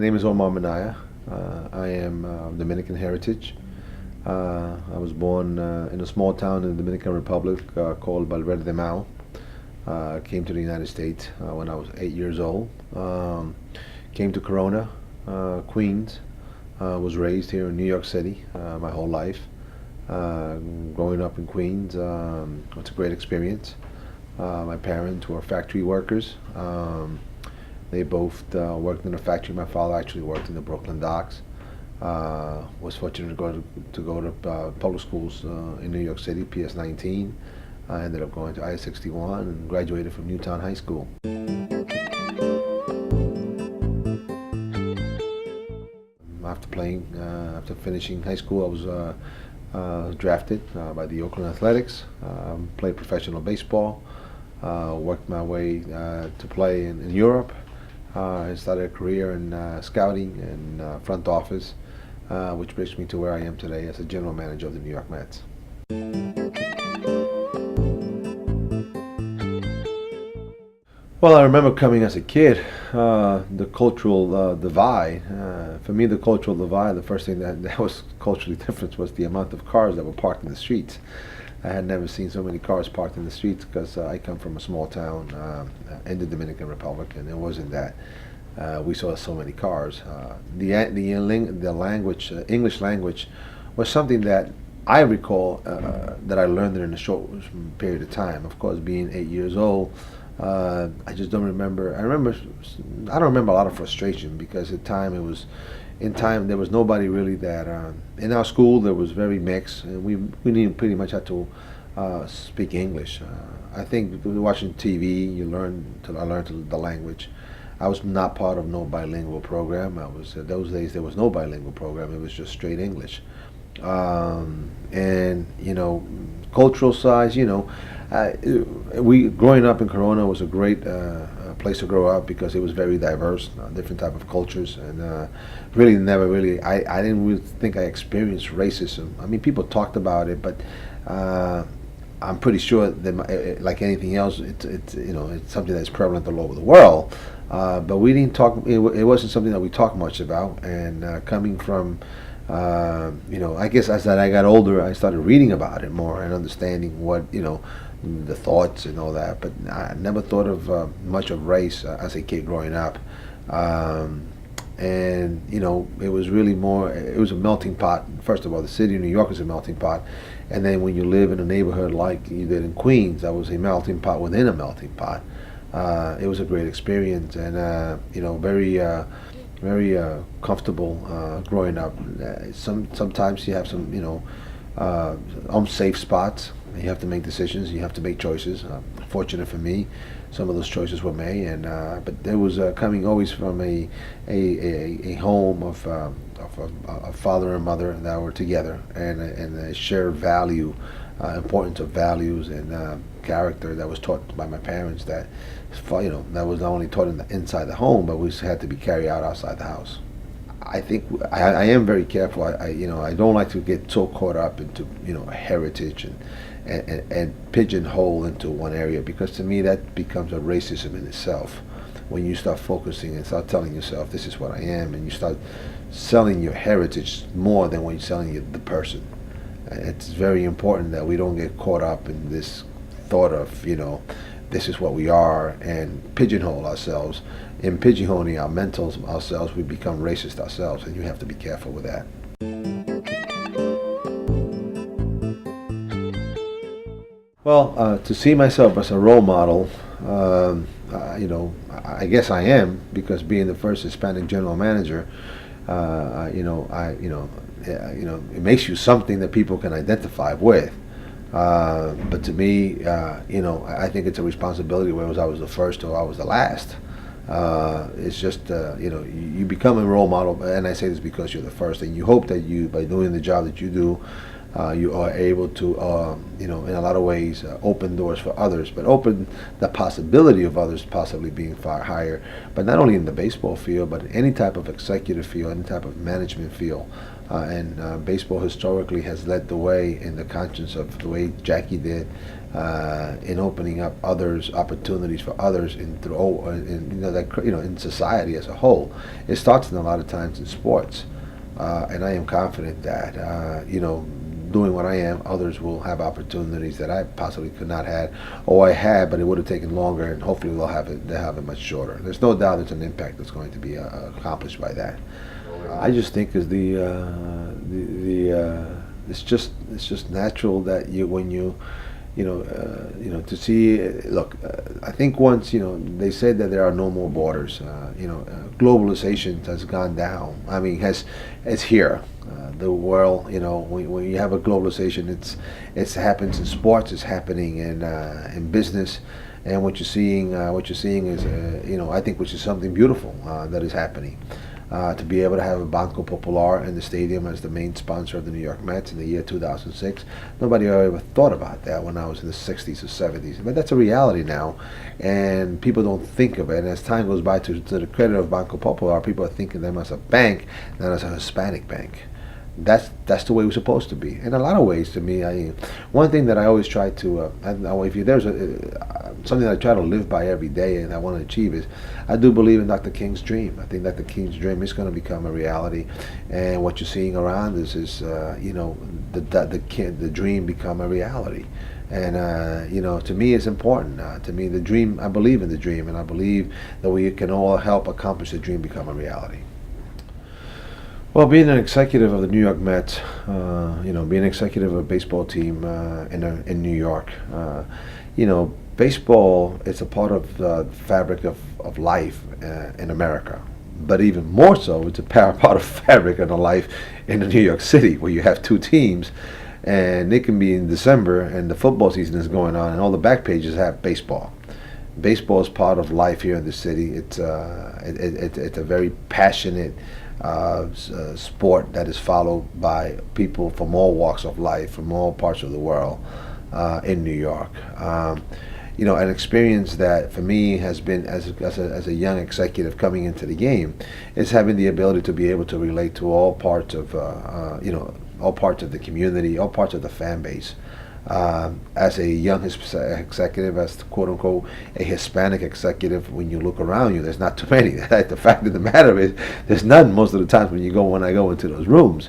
name is Omar Minaya. I am Dominican heritage. I was born in a small town in the Dominican Republic called Valverde de Mao. Came to the United States when I was 8 years old. Came to Corona, Queens. Was raised here in New York City my whole life. Growing up in Queens, it's a great experience. My parents were factory workers. They both worked in a factory. My father actually worked in the Brooklyn docks. Was fortunate to go to public schools in New York City, PS 19. I ended up going to I 61 and graduated from Newtown High School. After finishing high school, I was drafted by the Oakland Athletics. Played professional baseball. Worked my way to play in Europe. I started a career in scouting and front office, which brings me to where I am today as a general manager of the New York Mets. Well, I remember coming as a kid, the cultural divide. For me, the cultural divide, the first thing that was culturally different was the amount of cars that were parked in the streets. I had never seen so many cars parked in the streets because I come from a small town in the Dominican Republic, and it wasn't that we saw so many cars. The language, English language, was something that I recall that I learned it in a short period of time. Of course, being 8 years old, I just don't remember. I don't remember a lot of frustration because at time it was. In time, there was nobody really that. In our school, there was very mixed, and we pretty much had to speak English. I think watching TV, I learned the language. I was not part of no bilingual program. I was those days there was no bilingual program. It was just straight English. And cultural size. We growing up in Corona was a great place to grow up because it was very diverse, different type of cultures, and really never really. I didn't really think I experienced racism. I mean, people talked about it, but I'm pretty sure that, like anything else, it's something that's prevalent all over the world. But we didn't talk. It wasn't something that we talked much about. And coming from, I guess as I got older, I started reading about it more and understanding what the thoughts and all that. But I never thought of much of race as a kid growing up. And it was really more. It was a melting pot. First of all, the city of New York is a melting pot, and then when you live in a neighborhood like you did in Queens, that was a melting pot within a melting pot. It was a great experience, and very comfortable growing up. Sometimes you have some unsafe spots. You have to make decisions. You have to make choices. Fortunate for me, some of those choices were made, and but there was coming always from a home of a father and mother that were together, and a shared value, importance of values and character that was taught by my parents. That that was not only taught inside the home, but we had to be carried out outside the house. I think I am very careful. I don't like to get so caught up into heritage and pigeonhole into one area, because to me that becomes a racism in itself. When you start focusing and start telling yourself this is what I am, and you start selling your heritage more than when you're selling the person. It's very important that we don't get caught up in this thought of this is what we are and pigeonhole ourselves. In pigeonholing our mentals ourselves, we become racist ourselves, and you have to be careful with that. Well, to see myself as a role model, I guess I am, because being the first Hispanic general manager, it makes you something that people can identify with. But to me, I think it's a responsibility, whether I was the first or I was the last. It's just, you become a role model, and I say this because you're the first, and you hope that by doing the job that you do, You are able to, in a lot of ways, open doors for others, but open the possibility of others possibly being far higher. But not only in the baseball field, but in any type of executive field, any type of management field. And baseball historically has led the way in the conscience of the way Jackie did in opening up others opportunities for others in society as a whole. It starts in a lot of times in sports, and I am confident that doing what I am, others will have opportunities that I possibly could not have, or I had, but it would have taken longer, and hopefully they'll have it much shorter. There's no doubt there's an impact that's going to be accomplished by that. I just think is it's just natural that to see. Look, I think once they said that there are no more borders. Globalization has gone down. I mean, it's here. The world, when you have a globalization, it happens in sports. It's happening in business. And what you're seeing is, I think, which is something beautiful that is happening. To be able to have a Banco Popular in the stadium as the main sponsor of the New York Mets in the year 2006. Nobody ever thought about that when I was in the 60s or 70s. But that's a reality now, and people don't think of it. And as time goes by, to the credit of Banco Popular, people are thinking of them as a bank, not as a Hispanic bank. That's the way we're supposed to be. In a lot of ways, to me, one thing that I always try to, there's something that I try to live by every day and I want to achieve is, I do believe in Dr. King's dream. I think Dr. King's dream is going to become a reality, and what you're seeing around us is, the dream become a reality. And to me, it's important. To me, the dream. I believe in the dream, and I believe that we can all help accomplish the dream become a reality. Well, being an executive of the New York Mets, being an executive of a baseball team in New York, baseball is a part of the fabric of life in America. But even more so, it's a part of fabric of the life in New York City, where you have two teams, and they can be in December, and the football season is going on, and all the back pages have baseball. Baseball is part of life here in the city. It's a very passionate sport that is followed by people from all walks of life, from all parts of the world in New York. An experience that for me has been as a young executive coming into the game is having the ability to be able to relate to all parts of all parts of the community, all parts of the fan base. As a young executive, as quote unquote a Hispanic executive, when you look around you, there's not too many. The fact of the matter is, there's none most of the times when I go into those rooms.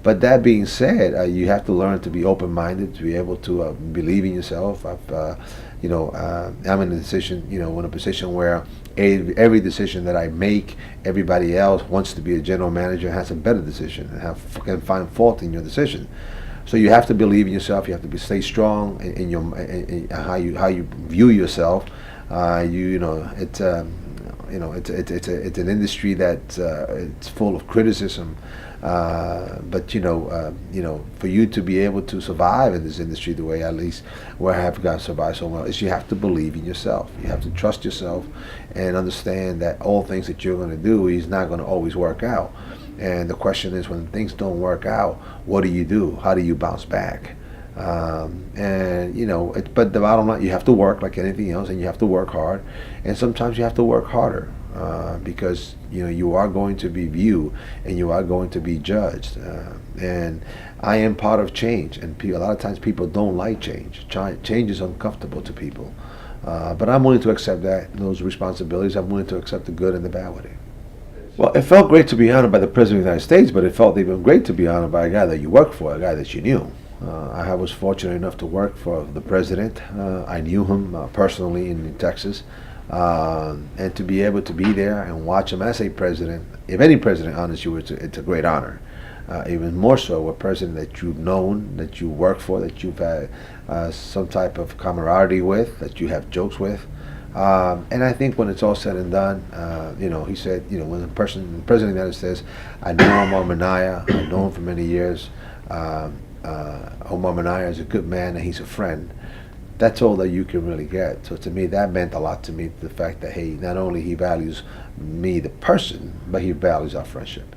But that being said, you have to learn to be open-minded, to be able to believe in yourself. I'm in a position where every decision that I make, everybody else wants to be a general manager, has a better decision, and can find fault in your decision. So you have to believe in yourself. You have to stay strong in how you view yourself. It's an industry that it's full of criticism. But for you to be able to survive in this industry the way, at least where I have got to survive so well, is you have to believe in yourself. You have to trust yourself and understand that all things that you're going to do is not going to always work out. And the question is, when things don't work out, what do you do? How do you bounce back? But the bottom line, you have to work like anything else, and you have to work hard. And sometimes you have to work harder because you are going to be viewed and you are going to be judged. And I am part of change, and a lot of times people don't like change. Change is uncomfortable to people, but I'm willing to accept those responsibilities. I'm willing to accept the good and the bad with it. Well, it felt great to be honored by the President of the United States, but it felt even great to be honored by a guy that you work for, a guy that you knew. I was fortunate enough to work for the President. I knew him personally in Texas. And to be able to be there and watch him as a president, if any president honors you, it's a great honor. Even more so, a president that you've known, that you work for, that you've had some type of camaraderie with, that you have jokes with. And I think when it's all said and done, he said, when the President of the United States, I know Omar Minaya, I've known him for many years. Omar Minaya is a good man and he's a friend. That's all that you can really get. So to me, that meant a lot to me, the fact that, hey, not only he values me, the person, but he values our friendship.